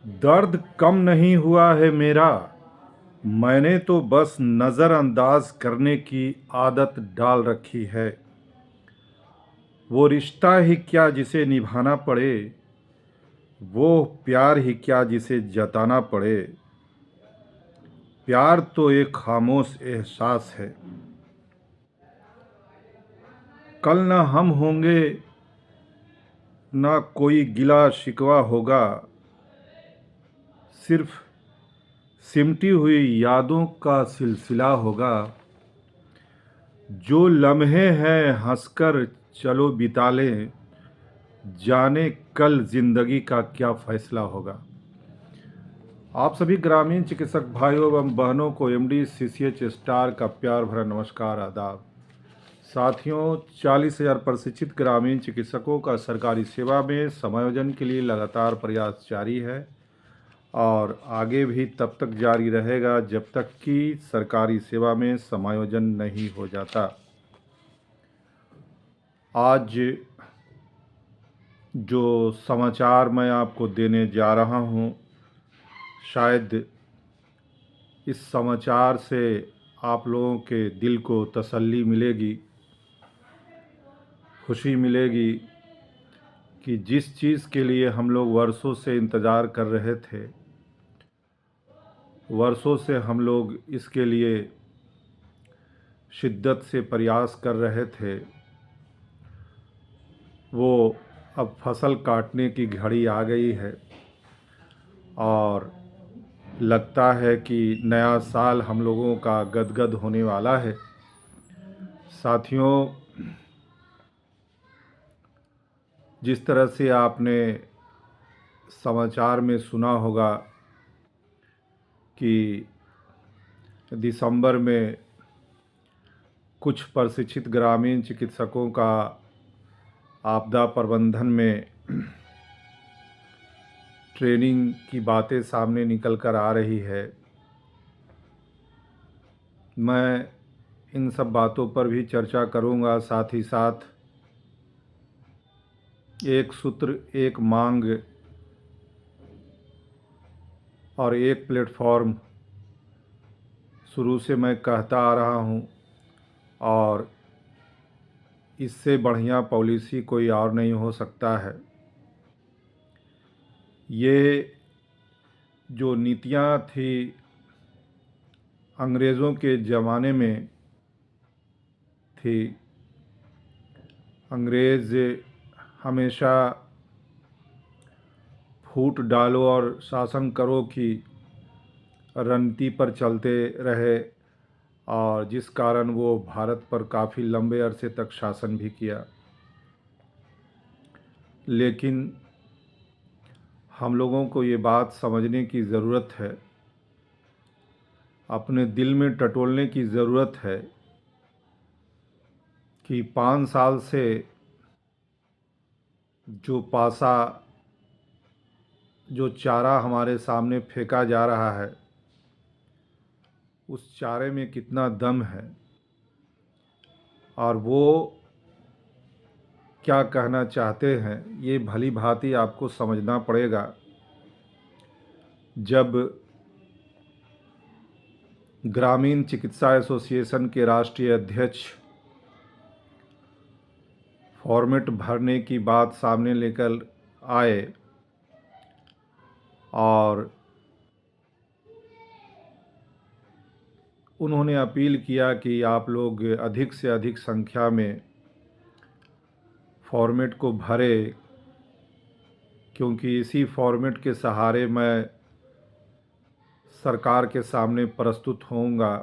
दर्द कम नहीं हुआ है मेरा। मैंने तो बस नज़रअंदाज करने की आदत डाल रखी है। वो रिश्ता ही क्या जिसे निभाना पड़े, वो प्यार ही क्या जिसे जताना पड़े। प्यार तो एक खामोश एहसास है। कल न हम होंगे, न कोई गिला शिकवा होगा। सिर्फ सिमटी हुई यादों का सिलसिला होगा। जो लम्हे हैं हंसकर चलो बिता लें, जाने कल जिंदगी का क्या फैसला होगा। आप सभी ग्रामीण चिकित्सक भाइयों एवं बहनों को एमडी सीसीएच स्टार का प्यार भरा नमस्कार आदाब। साथियों, 40,000 प्रशिक्षित ग्रामीण चिकित्सकों का सरकारी सेवा में समायोजन के लिए लगातार प्रयास जारी है और आगे भी तब तक जारी रहेगा जब तक कि सरकारी सेवा में समायोजन नहीं हो जाता। आज जो समाचार मैं आपको देने जा रहा हूँ, शायद इस समाचार से आप लोगों के दिल को तसल्ली मिलेगी, खुशी मिलेगी कि जिस चीज़ के लिए हम लोग वर्षों से इंतज़ार कर रहे थे, वर्षों से हम लोग इसके लिए शिद्दत से प्रयास कर रहे थे, वो अब फसल काटने की घड़ी आ गई है और लगता है कि नया साल हम लोगों का गदगद होने वाला है। साथियों, जिस तरह से आपने समाचार में सुना होगा कि दिसंबर में कुछ प्रशिक्षित ग्रामीण चिकित्सकों का आपदा प्रबंधन में ट्रेनिंग की बातें सामने निकल कर आ रही है। मैं इन सब बातों पर भी चर्चा करूंगा, साथ ही साथ एक सूत्र, एक मांग और एक प्लेटफॉर्म शुरू से मैं कहता आ रहा हूं और इससे बढ़िया पॉलिसी कोई और नहीं हो सकता है। ये जो नीतियां थी अंग्रेज़ों के ज़माने में थी, अंग्रेज़ हमेशा फूट डालो और शासन करो की रणनीति पर चलते रहे और जिस कारण वो भारत पर काफ़ी लंबे अरसे तक शासन भी किया। लेकिन हम लोगों को ये बात समझने की ज़रूरत है, अपने दिल में टटोलने की ज़रूरत है कि 5 साल से जो पासा, जो चारा हमारे सामने फेंका जा रहा है, उस चारे में कितना दम है और वो क्या कहना चाहते हैं, ये भली भांति आपको समझना पड़ेगा। जब ग्रामीण चिकित्सा एसोसिएशन के राष्ट्रीय अध्यक्ष फॉर्मेट भरने की बात सामने लेकर आए और उन्होंने अपील किया कि आप लोग अधिक से अधिक संख्या में फॉर्मेट को भरें, क्योंकि इसी फॉर्मेट के सहारे मैं सरकार के सामने प्रस्तुत होऊंगा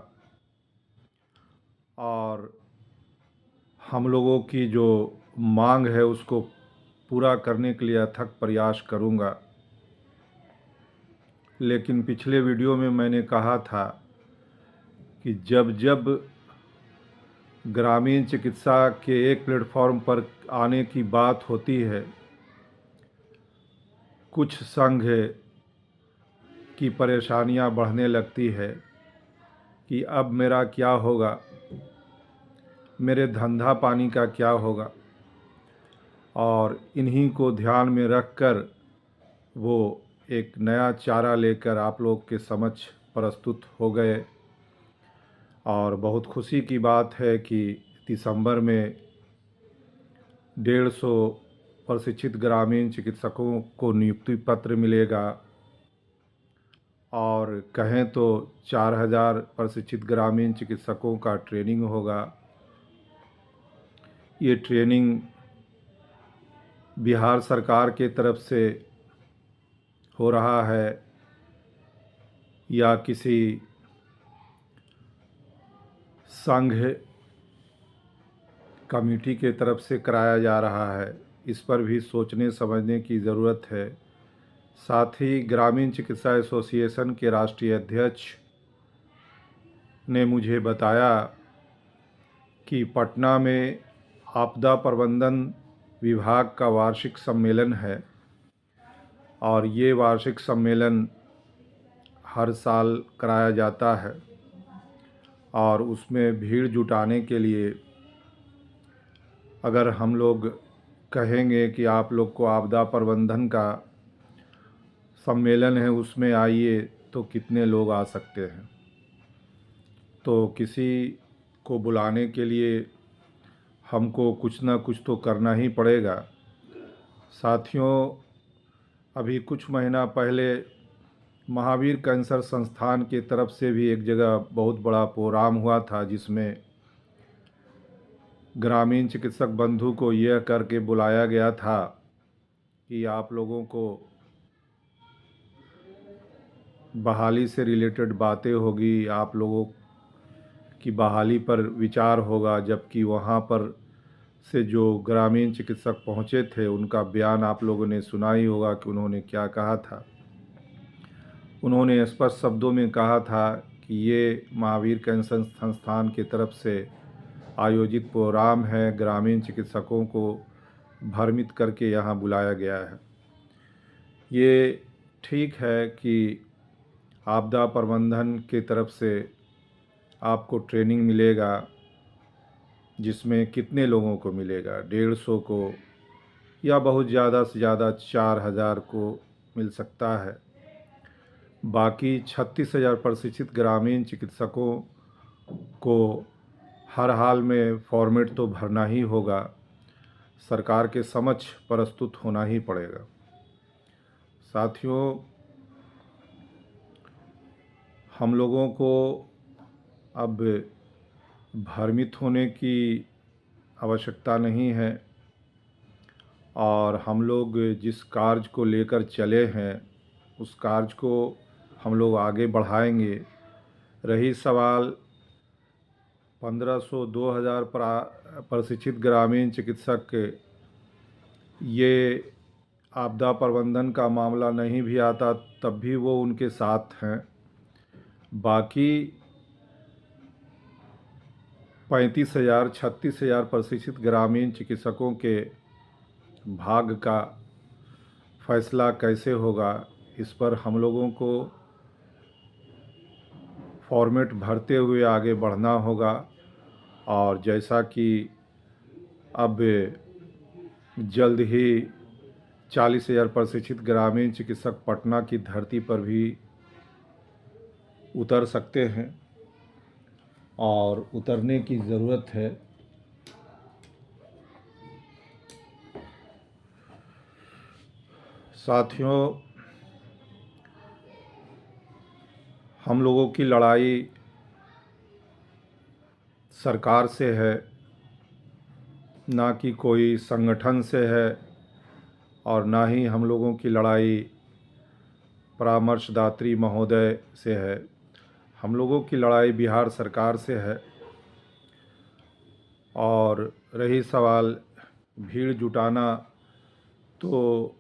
और हम लोगों की जो मांग है उसको पूरा करने के लिए अथक प्रयास करूंगा। लेकिन पिछले वीडियो में मैंने कहा था कि जब जब ग्रामीण चिकित्सा के एक प्लेटफॉर्म पर आने की बात होती है, कुछ संघ की परेशानियां बढ़ने लगती है कि अब मेरा क्या होगा, मेरे धंधा पानी का क्या होगा, और इन्हीं को ध्यान में रखकर वो एक नया चारा लेकर आप लोग के समक्ष प्रस्तुत हो गए और बहुत खुशी की बात है कि दिसंबर में 150 प्रशिक्षित ग्रामीण चिकित्सकों को नियुक्ति पत्र मिलेगा और कहें तो 4000 प्रशिक्षित ग्रामीण चिकित्सकों का ट्रेनिंग होगा। ये ट्रेनिंग बिहार सरकार के तरफ से हो रहा है या किसी संघ कमेटी के तरफ से कराया जा रहा है, इस पर भी सोचने समझने की ज़रूरत है। साथ ही ग्रामीण चिकित्सा एसोसिएशन के राष्ट्रीय अध्यक्ष ने मुझे बताया कि पटना में आपदा प्रबंधन विभाग का वार्षिक सम्मेलन है और ये वार्षिक सम्मेलन हर साल कराया जाता है और उसमें भीड़ जुटाने के लिए अगर हम लोग कहेंगे कि आप लोग को आपदा प्रबंधन का सम्मेलन है उसमें आइए तो कितने लोग आ सकते हैं। तो किसी को बुलाने के लिए हमको कुछ ना कुछ तो करना ही पड़ेगा। साथियों, अभी कुछ महीना पहले महावीर कैंसर संस्थान की तरफ से भी एक जगह बहुत बड़ा प्रोग्राम हुआ था जिसमें ग्रामीण चिकित्सक बंधु को यह करके बुलाया गया था कि आप लोगों को बहाली से रिलेटेड बातें होगी, आप लोगों की बहाली पर विचार होगा। जबकि वहाँ पर से जो ग्रामीण चिकित्सक पहुँचे थे उनका बयान आप लोगों ने सुना ही होगा कि उन्होंने क्या कहा था। उन्होंने स्पष्ट शब्दों में कहा था कि ये महावीर कैंसर संस्थान की तरफ से आयोजित प्रोग्राम है, ग्रामीण चिकित्सकों को भ्रमित करके यहाँ बुलाया गया है। ये ठीक है कि आपदा प्रबंधन की तरफ से आपको ट्रेनिंग मिलेगा, जिसमें कितने लोगों को मिलेगा, 150 को या बहुत ज़्यादा से ज़्यादा 4000 को मिल सकता है। बाकी 36,000 प्रशिक्षित ग्रामीण चिकित्सकों को हर हाल में फॉर्मेट तो भरना ही होगा, सरकार के समक्ष प्रस्तुत होना ही पड़ेगा। साथियों, हम लोगों को अब भ्रमित होने की आवश्यकता नहीं है और हम लोग जिस कार्य को लेकर चले हैं उस कार्य को हम लोग आगे बढ़ाएंगे। रही सवाल 1500 2000 प्रशिक्षित ग्रामीण चिकित्सक, ये आपदा प्रबंधन का मामला नहीं भी आता तब भी वो उनके साथ हैं। बाकी 35,000 36,000 प्रशिक्षित ग्रामीण चिकित्सकों के भाग्य का फैसला कैसे होगा, इस पर हम लोगों को फॉर्मेट भरते हुए आगे बढ़ना होगा। और जैसा कि अब जल्द ही 40,000 प्रशिक्षित ग्रामीण चिकित्सक पटना की धरती पर भी उतर सकते हैं और उतरने की ज़रूरत है। साथियों, हम लोगों की लड़ाई सरकार से है, ना कि कोई संगठन से है और ना ही हम लोगों की लड़ाई परामर्शदात्री महोदय से है। हम लोगों की लड़ाई बिहार सरकार से है। और रही सवाल भीड़ जुटाना, तो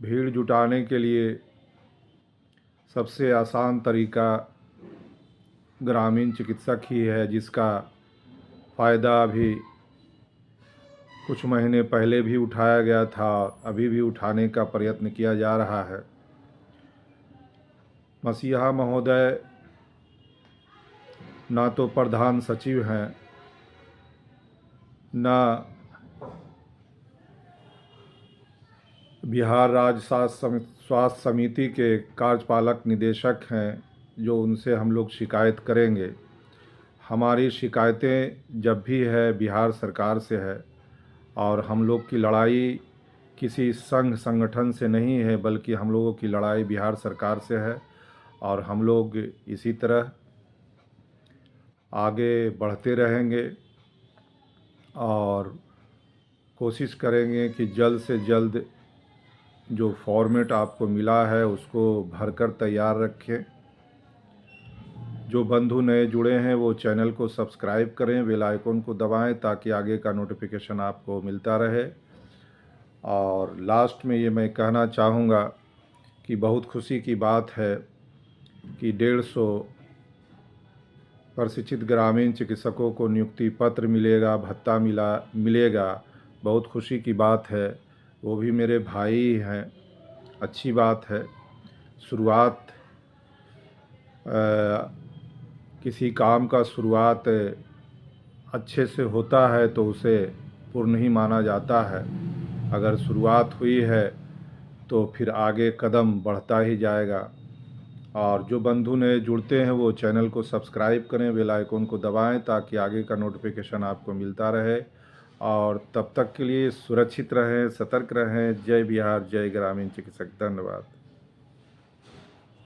भीड़ जुटाने के लिए सबसे आसान तरीका ग्रामीण चिकित्सक ही है, जिसका फ़ायदा अभी कुछ महीने पहले भी उठाया गया था, अभी भी उठाने का प्रयत्न किया जा रहा है। मसीहा महोदय ना तो प्रधान सचिव हैं, ना बिहार राज्य स्वास्थ्य समिति के कार्यपालक निदेशक हैं, जो उनसे हम लोग शिकायत करेंगे। हमारी शिकायतें जब भी है बिहार सरकार से है, और हम लोग की लड़ाई किसी संघ संगठन से नहीं है, बल्कि हम लोगों की लड़ाई बिहार सरकार से है। और हम लोग इसी तरह आगे बढ़ते रहेंगे और कोशिश करेंगे कि जल्द से जल्द जो फॉर्मेट आपको मिला है उसको भरकर तैयार रखें। जो बंधु नए जुड़े हैं वो चैनल को सब्सक्राइब करें, बेल आइकन को दबाएं ताकि आगे का नोटिफिकेशन आपको मिलता रहे। और लास्ट में ये मैं कहना चाहूँगा कि बहुत खुशी की बात है कि 150 प्रशिक्षित ग्रामीण चिकित्सकों को नियुक्ति पत्र मिलेगा, भत्ता मिलेगा। बहुत खुशी की बात है, वो भी मेरे भाई हैं। अच्छी बात है। शुरुआत किसी काम का शुरुआत अच्छे से होता है तो उसे पूर्ण ही माना जाता है। अगर शुरुआत हुई है तो फिर आगे कदम बढ़ता ही जाएगा। और जो बंधु नए जुड़ते हैं वो चैनल को सब्सक्राइब करें, बेल आइकन को दबाएं ताकि आगे का नोटिफिकेशन आपको मिलता रहे। और तब तक के लिए सुरक्षित रहें, सतर्क रहें। जय बिहार, जय ग्रामीण चिकित्सक। धन्यवाद।